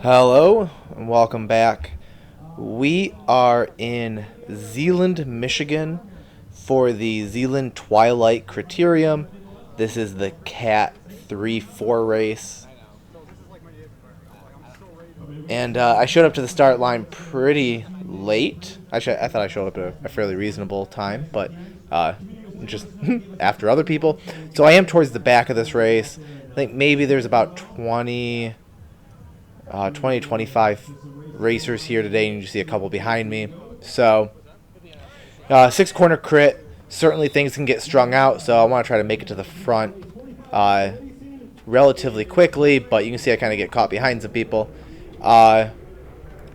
Hello and welcome back. We are in Zeeland, Michigan for the Zeeland Twilight Criterium. This is the Cat3 4 race. And I showed up to the start line pretty late. Actually, I thought I showed up at a fairly reasonable time, but just after other people. So I am towards the back of this race. I think maybe there's about 20 25 racers here today, and you see a couple behind me. So, 6 corner crit. Certainly things can get strung out, so I want to try to make it to the front relatively quickly, but you can see I kind of get caught behind some people. Got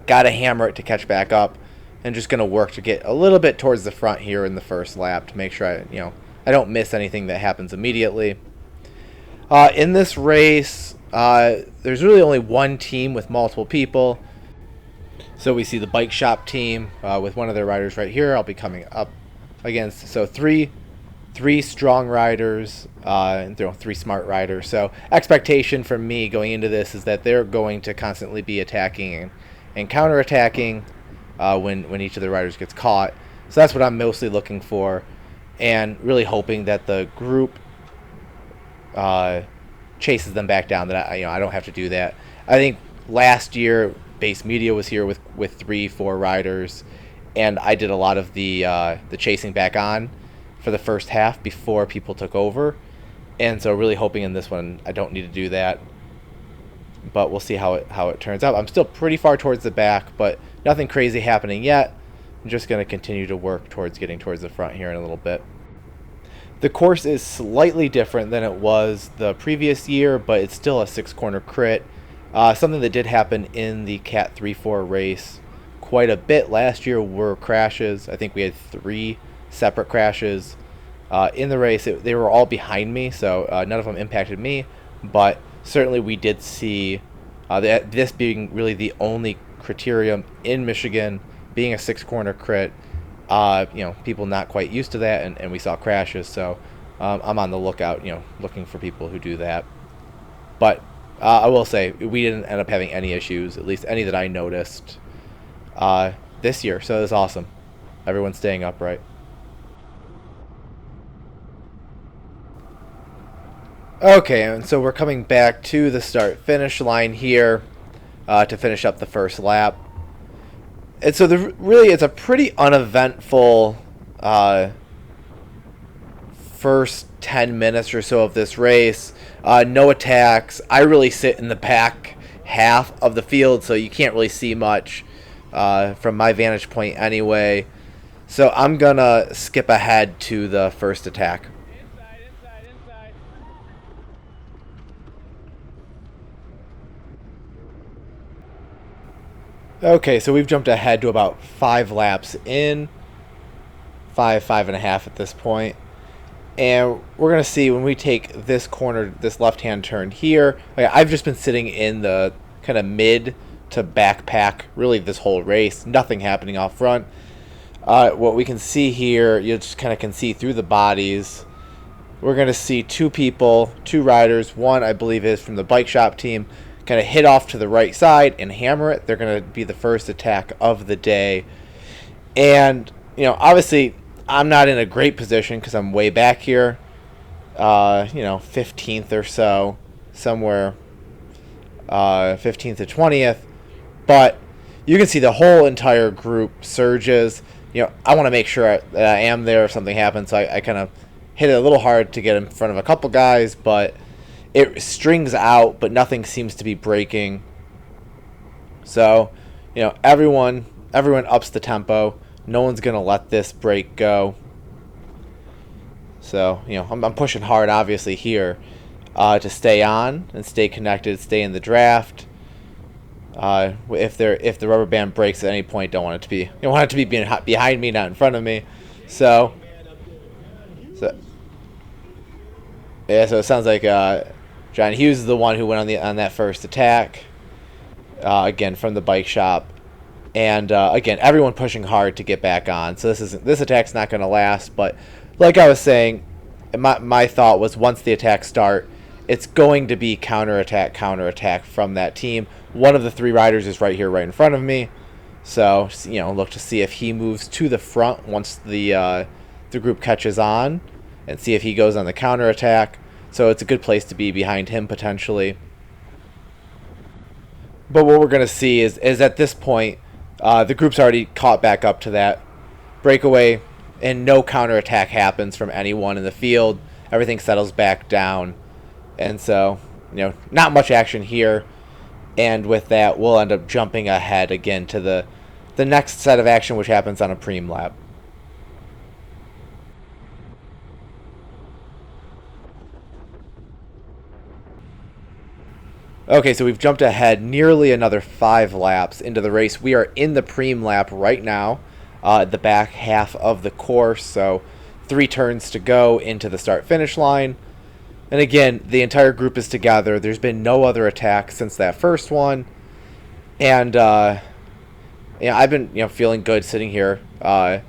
to hammer it to catch back up, and just going to work to get a little bit towards the front here in the first lap to make sure I don't miss anything that happens immediately. In this race, there's really only one team with multiple people. So we see the bike shop team with one of their riders right here. I'll be coming up against. So three strong riders and three smart riders. So expectation from me going into this is that they're going to constantly be attacking and counterattacking when each of the riders gets caught. So that's what I'm mostly looking for, and really hoping that the group chases them back down, that I don't have to do that. I think last year Base Media was here with 3-4 riders, and I did a lot of the chasing back on for the first half before people took over, and so really hoping in this one I don't need to do that. But we'll see how it turns out. I'm still pretty far towards the back, but nothing crazy happening yet. I'm just going to continue to work towards getting towards the front here in a little bit. The course is slightly different than it was the previous year, but it's still a 6-corner crit. Something that did happen in the Cat 3-4 race quite a bit last year were crashes. I think we had 3 separate crashes in the race. They were all behind me, so none of them impacted me, but certainly we did see this being really the only criterium in Michigan being a 6-corner crit. People not quite used to that, and we saw crashes, so I'm on the lookout, looking for people who do that. But I will say, we didn't end up having any issues, at least any that I noticed this year, so that's awesome. Everyone's staying upright. Okay, and so we're coming back to the start-finish line here to finish up the first lap. And so really it's a pretty uneventful first 10 minutes or so of this race. No attacks. I really sit in the back half of the field, so you can't really see much from my vantage point anyway. So I'm going to skip ahead to the first attack. Okay, so we've jumped ahead to about 5 laps in, 5.5 at this point. And we're going to see when we take this corner, this left-hand turn here. I've just been sitting in the kind of mid to back pack really this whole race. Nothing happening off front. What we can see here, you just kind of can see through the bodies. We're going to see 2 people, 2 riders. One, I believe, is from the bike shop team. Kind of hit off to the right side and hammer it. They're going to be the first attack of the day. And, obviously, I'm not in a great position because I'm way back here, 15th or so, somewhere 15th to 20th. But you can see the whole entire group surges. I want to make sure that I am there if something happens. So I kind of hit it a little hard to get in front of a couple guys, but it strings out, but nothing seems to be breaking. So, everyone ups the tempo. No one's going to let this break go. So, I'm pushing hard, obviously, here to stay on and stay connected, stay in the draft. If the rubber band breaks at any point, don't want it to be. You want it to be behind me, not in front of me. So it sounds like John Hughes is the one who went on that first attack, again from the bike shop, and again everyone pushing hard to get back on. So this attack's not going to last. But like I was saying, my thought was once the attacks start, it's going to be counterattack from that team. One of the 3 riders is right here, right in front of me. So, look to see if he moves to the front once the group catches on, and see if he goes on the counterattack. So it's a good place to be behind him potentially. But what we're going to see is at this point, the group's already caught back up to that breakaway, and no counterattack happens from anyone in the field. Everything settles back down. And so, not much action here. And with that, we'll end up jumping ahead again to the next set of action, which happens on a preem lap. Okay, so we've jumped ahead nearly another 5 laps into the race. We are in the preem lap right now, at the back half of the course. So 3 turns to go into the start-finish line. And again, the entire group is together. There's been no other attack since that first one. And I've been feeling good sitting here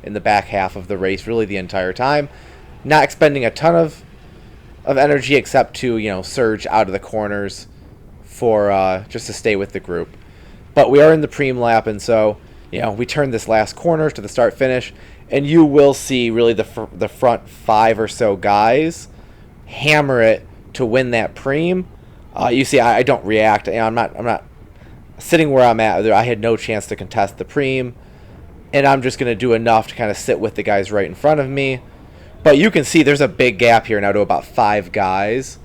in the back half of the race really the entire time. Not expending a ton of energy except to surge out of the corners for just to stay with the group. But we are in the preem lap, and so we turn this last corner to the start finish, and you will see really the front 5 or so guys hammer it to win that preem. You see, I don't react. I'm not sitting where I'm at. I had no chance to contest the preem, and I'm just going to do enough to kind of sit with the guys right in front of me. But you can see there's a big gap here now to about 5 guys,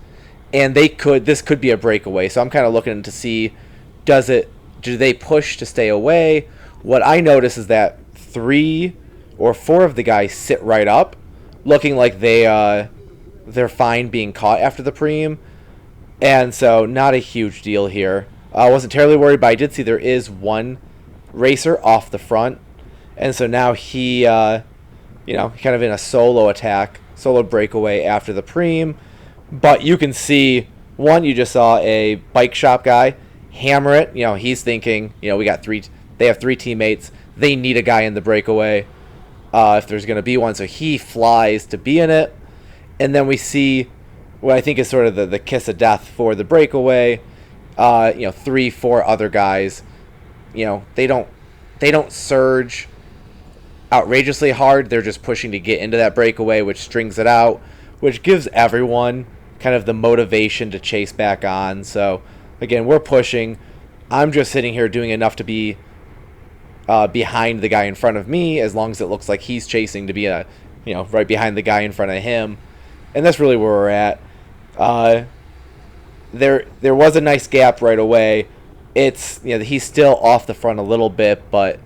and this could be a breakaway. So I'm kind of looking to see, do they push to stay away? What I notice is that 3 or 4 of the guys sit right up, looking like they're fine being caught after the preem. And so not a huge deal here. I wasn't terribly worried, but I did see there is one racer off the front. And so now he, kind of in a solo attack, solo breakaway after the preem. But you can see, you just saw a bike shop guy hammer it. He's thinking, they have 3 teammates. They need a guy in the breakaway if there's going to be one. So he flies to be in it. And then we see what I think is sort of the kiss of death for the breakaway. 3, 4 other guys, they don't surge outrageously hard. They're just pushing to get into that breakaway, which strings it out, which gives everyone kind of the motivation to chase back on. So again, we're pushing. I'm just sitting here doing enough to be behind the guy in front of me, as long as it looks like he's chasing to be right behind the guy in front of him. And that's really where we're at. There was a nice gap right away. It's he's still off the front a little bit, but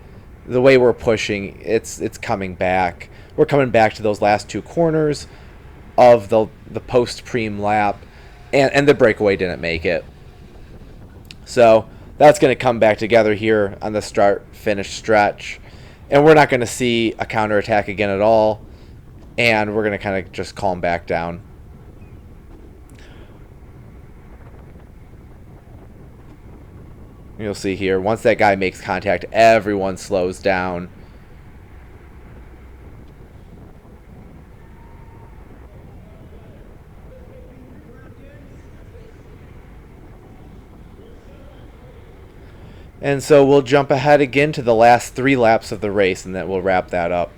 the way we're pushing, it's coming back. We're coming back to those last 2 corners of the post preem lap, and the breakaway didn't make it. So that's going to come back together here on the start finish stretch, and we're not going to see a counterattack again at all, and we're going to kind of just calm back down. You'll see here, once that guy makes contact, everyone slows down. And so we'll jump ahead again to the last 3 laps of the race, and then we'll wrap that up.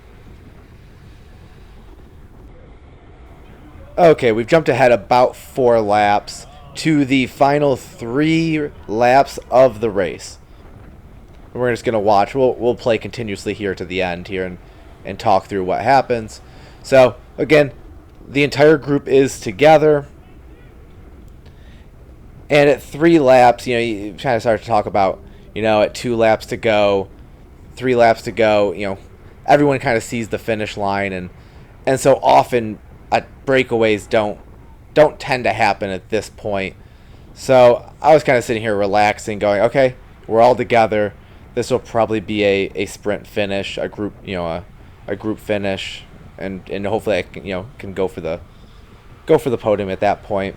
Okay, we've jumped ahead about 4 laps to the final 3 laps of the race. We're just going to watch. We'll play continuously here to the end here and talk through what happens. So, again, the entire group is together. And at 3 laps, you kind of start to talk about, at 2 laps to go, 3 laps to go, everyone kind of sees the finish line. And so often breakaways don't tend to happen at this point. So I was kind of sitting here relaxing, going, okay, we're all together. This will probably be a sprint finish, a group finish, and hopefully I can go for the podium at that point.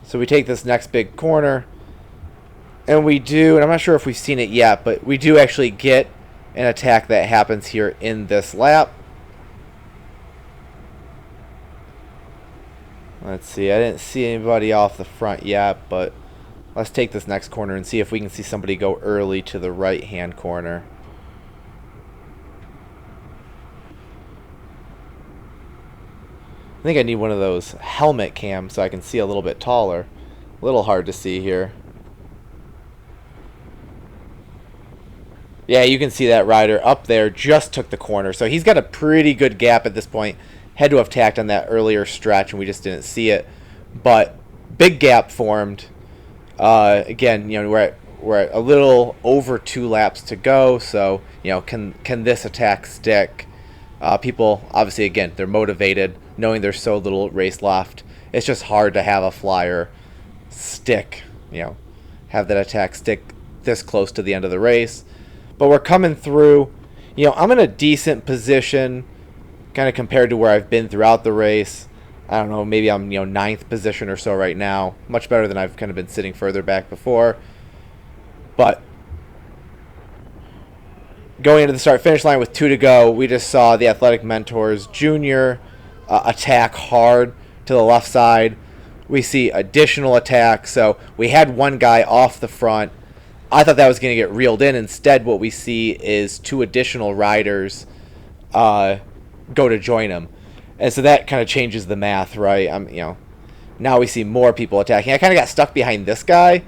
So we take this next big corner, and we do, and I'm not sure if we've seen it yet, but we do actually get an attack that happens here in this lap. Let's see. I didn't see anybody off the front yet, but let's take this next corner and see if we can see somebody go early to the right-hand corner. I think I need one of those helmet cams so I can see a little bit taller. A little hard to see here. Yeah, you can see that rider up there just took the corner. So he's got a pretty good gap at this point. Had to have tacked on that earlier stretch and we just didn't see it. But big gap formed. Again, you know, we're at a little over 2 laps to go. So, you know, can this attack stick? People, obviously, again, they're motivated, knowing there's so little race left. It's just hard to have a flyer stick, you know, have that attack stick this close to the end of the race. But we're coming through. You know, I'm in a decent position, kind of compared to where I've been throughout the race. I don't know, maybe I'm, you know, 9th position or so right now. Much better than I've kind of been sitting further back before. But going into the start-finish line with 2 to go, we just saw the Athletic Mentors Junior attack hard to the left side. We see additional attack. So we had one guy off the front. I thought that was going to get reeled in. Instead, what we see is 2 additional riders go to join him. And so that kind of changes the math, right? You know, now we see more people attacking. I kind of got stuck behind this guy,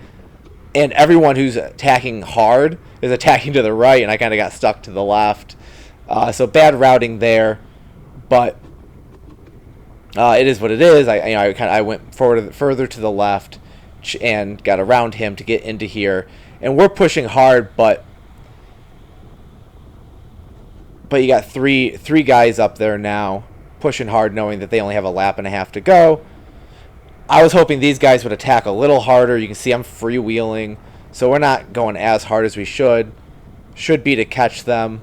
and everyone who's attacking hard is attacking to the right, and I kind of got stuck to the left. So bad routing there, but it is what it is. I went further to the left and got around him to get into here, and we're pushing hard, but you got three guys up there now pushing hard, knowing that they only have a lap and a half to go. I was hoping these guys would attack a little harder. You can see I'm freewheeling, so we're not going as hard as we should. Should be to catch them.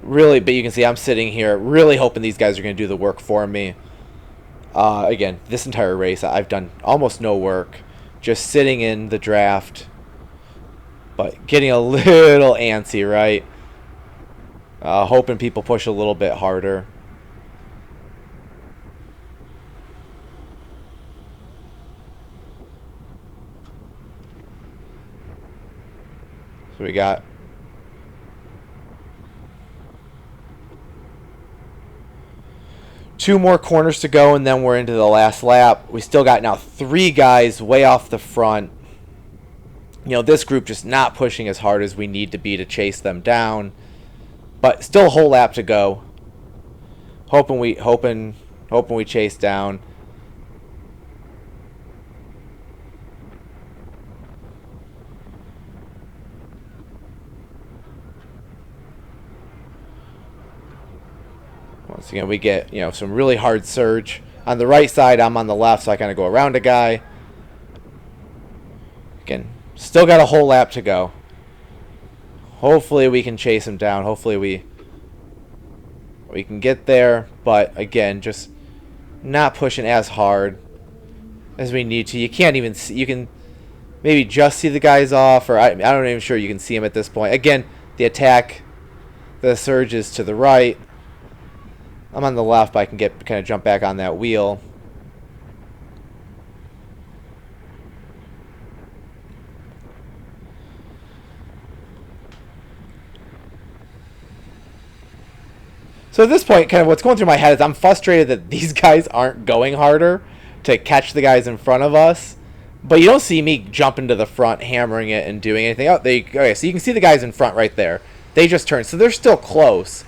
Really, but you can see I'm sitting here really hoping these guys are going to do the work for me. Again, this entire race, I've done almost no work. Just sitting in the draft, but getting a little antsy, right? Hoping people push a little bit harder. So we got two more corners to go, and then we're into the last lap. We still got now 3 guys way off the front. You know, this group just not pushing as hard as we need to be to chase them down. But still a whole lap to go. Hoping we chase down. Once again, we get, you know, some really hard surge. On the right side, I'm on the left, so I kind of go around a guy. Again, still got a whole lap to go. Hopefully we can chase him down. Hopefully we can get there. But again, just not pushing as hard as we need to. You can't even see. You can maybe just see the guys off, or I'm not even sure you can see him at this point. Again, the attack, the surge is to the right. I'm on the left, but I can kind of jump back on that wheel. So at this point, kind of what's going through my head is I'm frustrated that these guys aren't going harder to catch the guys in front of us. But you don't see me jumping to the front, hammering it, and doing anything. Oh, okay, so you can see the guys in front right there. They just turned, so they're still close.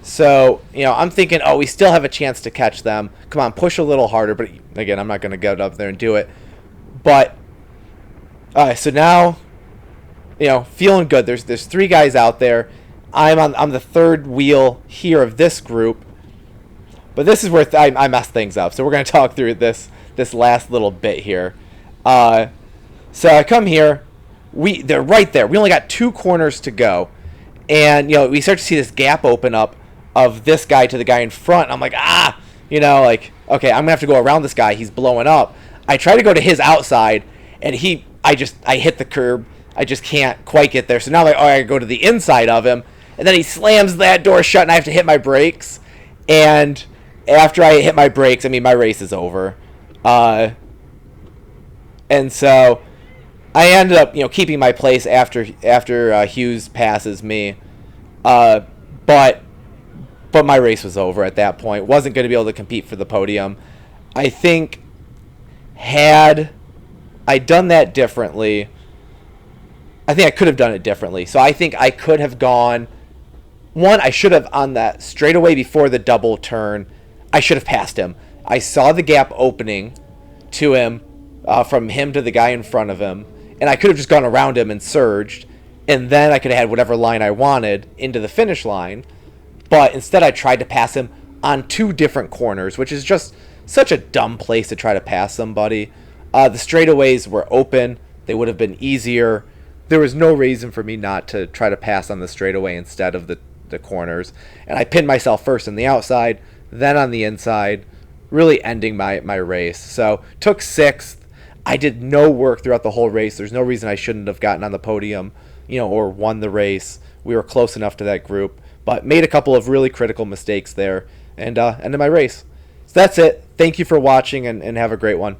So, you know, I'm thinking, oh, we still have a chance to catch them. Come on, push a little harder. But again, I'm not going to get up there and do it. But, all right, so now, you know, feeling good. There's 3 guys out there. I'm the third wheel here of this group, but this is where I messed things up. So we're going to talk through this last little bit here. So I come here, they're right there. We only got 2 corners to go, and you know we start to see this gap open up of this guy to the guy in front. I'm like, you know, like, okay, I'm gonna have to go around this guy. He's blowing up. I try to go to his outside, and I hit the curb. I just can't quite get there. So now I go to the inside of him. And then he slams that door shut, and I have to hit my brakes. And after I hit my brakes, I mean, my race is over. And so I ended up, keeping my place after Hughes passes me. But my race was over at that point. Wasn't going to be able to compete for the podium. I think had I done that differently, I think I could have done it differently. So I think I could have gone. One, I should have, on that straightaway before the double turn, I should have passed him. I saw the gap opening to him, from him to the guy in front of him, and I could have just gone around him and surged, and then I could have had whatever line I wanted into the finish line. But instead I tried to pass him on 2 different corners, which is just such a dumb place to try to pass somebody. The straightaways were open. They would have been easier. There was no reason for me not to try to pass on the straightaway instead of the corners. And I pinned myself first on the outside, then on the inside, really ending my race. So took 6th. I did no work throughout the whole race. There's no reason I shouldn't have gotten on the podium, or won the race. We were close enough to that group, but made a couple of really critical mistakes there and ended my race. So that's it. Thank you for watching, and have a great one.